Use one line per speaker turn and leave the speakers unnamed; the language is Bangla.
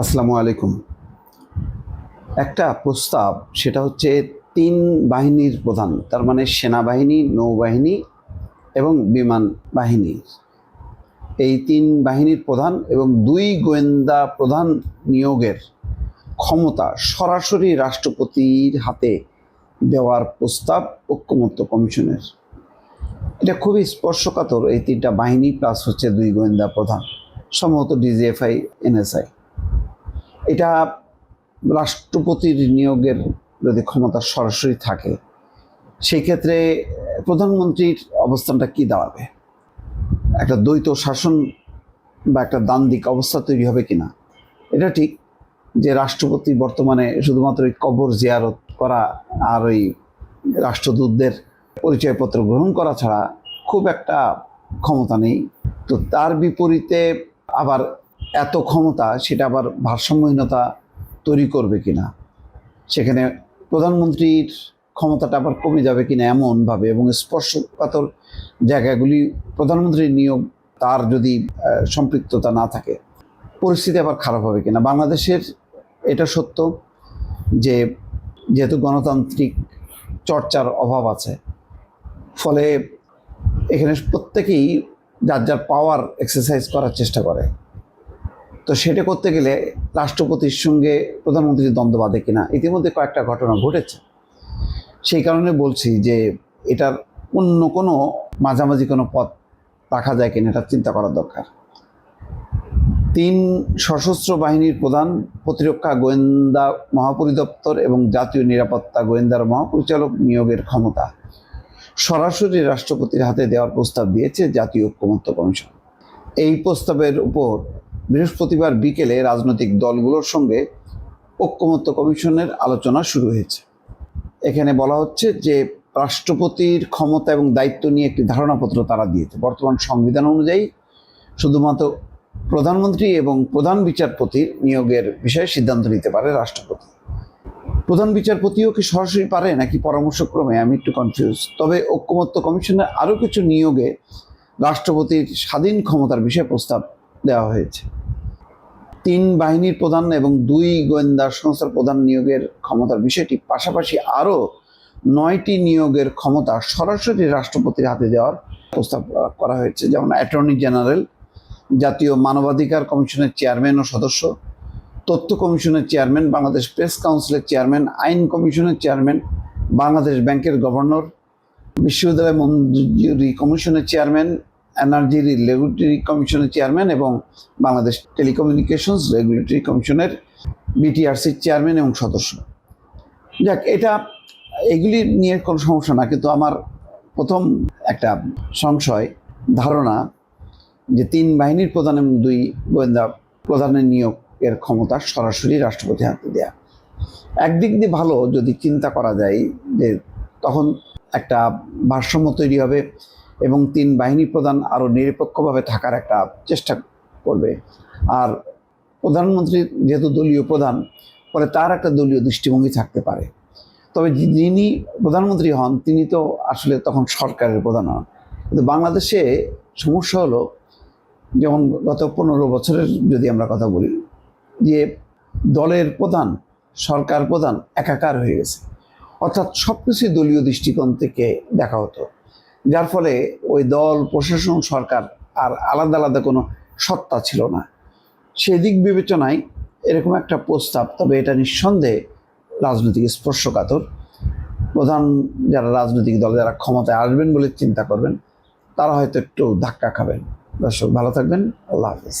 আসসালামু আলাইকুম। একটা প্রস্তাব, সেটা হচ্ছে তিন বাহিনীর প্রধান, তার মানে সেনাবাহিনী, নৌবাহিনী এবং বিমান বাহিনী, এই তিন বাহিনীর প্রধান এবং দুই গোয়েন্দা প্রধান নিয়োগের ক্ষমতা সরাসরি রাষ্ট্রপতির হাতে দেওয়ার প্রস্তাব ঐকমত্য কমিশনের। এটা খুবই স্পর্শকাতর। এই তিনটা বাহিনী প্লাস হচ্ছে দুই গোয়েন্দা প্রধান, সম্ভবত ডিজিএফআই, এনএসআই। এটা রাষ্ট্রপতির নিয়োগের যদি ক্ষমতা সরাসরি থাকে, সেই ক্ষেত্রে প্রধানমন্ত্রীর অবস্থানটা কি দাঁড়াবে? একটা দ্বৈত শাসন বা একটা দ্বান্দ্বিক অবস্থা তৈরি হবে কিনা? এটা ঠিক যে রাষ্ট্রপতি বর্তমানে শুধুমাত্র ওই কবর জিয়ারত করা আর ওই রাষ্ট্রদূতদের পরিচয়পত্র গ্রহণ করা ছাড়া খুব একটা ক্ষমতা নেই। তো তার বিপরীতে আবার এত ক্ষমতা, সেটা আবার ভারসাম্যহীনতা তৈরি করবে কিনা, সেখানে প্রধানমন্ত্রীর ক্ষমতাটা আবার কমে যাবে কিনা এমনভাবে, এবং স্পর্শকাতর জায়গাগুলি প্রধানমন্ত্রীর নিয়োগ, তার যদি সম্পৃক্ততা না থাকে, পরিস্থিতি আবার খারাপ হবে কিনা। বাংলাদেশের এটা সত্য যে যেহেতু গণতান্ত্রিক চর্চার অভাব আছে, ফলে এখানে প্রত্যেকেই যার যার পাওয়ার এক্সারসাইজ করার চেষ্টা করে। তো সেটা করতে গেলে রাষ্ট্রপতির সঙ্গে প্রধানমন্ত্রীর দ্বন্দ্ব বাঁধে কিনা, ইতিমধ্যে কয়েকটা ঘটনা ঘটেছে। সেই কারণে বলছি যে এটার অন্য কোনো মাঝামাঝি কোনো পথ রাখা যায় কিনা, এটা চিন্তা করার দরকার। তিন সশস্ত্র বাহিনীর প্রধান, প্রতিরক্ষা গোয়েন্দা মহাপরিদপ্তর এবং জাতীয় নিরাপত্তা গোয়েন্দার মহাপরিচালক নিয়োগের ক্ষমতা সরাসরি রাষ্ট্রপতির হাতে দেওয়ার প্রস্তাব দিয়েছে জাতীয় ঐকমত্য কমিশন। এই প্রস্তাবের উপর বৃহস্পতিবার বিকেলে রাজনৈতিক দলগুলোর সঙ্গে ঐকমত্য কমিশনের আলোচনা শুরু হয়েছে। এখানে বলা হচ্ছে যে রাষ্ট্রপতির ক্ষমতা এবং দায়িত্ব নিয়ে একটি ধারণাপত্র তারা দিয়েছে। বর্তমান সংবিধান অনুযায়ী শুধুমাত্র প্রধানমন্ত্রী এবং প্রধান বিচারপতির নিয়োগের বিষয়ে সিদ্ধান্ত নিতে পারে রাষ্ট্রপতি। প্রধান বিচারপতিও কি সরাসরি পারে নাকি পরামর্শক্রমে, আমি একটু কনফিউজ। তবে ঐকমত্য কমিশনের আরও কিছু নিয়োগে রাষ্ট্রপতির স্বাধীন ক্ষমতার বিষয়ে প্রস্তাব দেওয়া হয়েছে। তিন বাহিনীর প্রধান এবং দুই গোয়েন্দা সংস্থার প্রধান নিয়োগের ক্ষমতার বিষয়টি পাশাপাশি আরও 9টি নিয়োগের ক্ষমতা সরাসরি রাষ্ট্রপতির হাতে দেওয়ার প্রস্তাব করা হয়েছে, যেমন অ্যাটর্নি জেনারেল, জাতীয় মানবাধিকার কমিশনের চেয়ারম্যান ও সদস্য, তথ্য কমিশনের চেয়ারম্যান, বাংলাদেশ প্রেস কাউন্সিলের চেয়ারম্যান, আইন কমিশনের চেয়ারম্যান, বাংলাদেশ ব্যাংকের গভর্নর, বিশ্ববিদ্যালয় মঞ্জুরি কমিশনের চেয়ারম্যান, এনার্জি রেগুলেটরি কমিশনের চেয়ারম্যান এবং বাংলাদেশ টেলিকমিউনিকেশনস রেগুলেটরি কমিশনের বিটিআরসির চেয়ারম্যান এবং সদস্য। যাক, এগুলি নিয়ে কোনো সমস্যা না, কিন্তু আমার প্রথম একটা সংশয়, ধারণা যে তিন বাহিনীর প্রধান এবং দুই গোয়েন্দা প্রধানের নিয়োগের ক্ষমতা সরাসরি রাষ্ট্রপতির হাতে দেয়া একদিক দিয়ে ভালো, যদি চিন্তা করা যায় যে তখন একটা ভারসাম্য তৈরি হবে এবং তিন বাহিনী প্রধান আরও নিরপেক্ষভাবে থাকার একটা চেষ্টা করবে। আর প্রধানমন্ত্রী যেহেতু দলীয় প্রধান, ফলে তার একটা দলীয় দৃষ্টিভঙ্গি থাকতে পারে। তবে যিনি প্রধানমন্ত্রী হন, তিনি তো আসলে তখন সরকারের প্রধান হন। কিন্তু বাংলাদেশে সমস্যা হলো, যেমন গত 15 বছরের যদি আমরা কথা বলি, যে দলের প্রধান, সরকার প্রধান একাকার হয়ে গেছে। অর্থাৎ সব কিছুই দলীয় দৃষ্টিকোণ থেকে দেখা হতো, যার ফলে ওই দল, প্রশাসন, সরকার আর আলাদা আলাদা কোনো সত্তা ছিল না। সেদিক বিবেচনায় এরকম একটা প্রস্তাব, তবে এটা নিঃসন্দেহে রাজনৈতিক স্পর্শকাতর। প্রধান যারা রাজনৈতিক দল, যারা ক্ষমতায় আসবেন বলে চিন্তা করবেন, তারা হয়তো একটু ধাক্কা খাবেন। দর্শক, ভালো থাকবেন। আল্লাহ হাফেজ।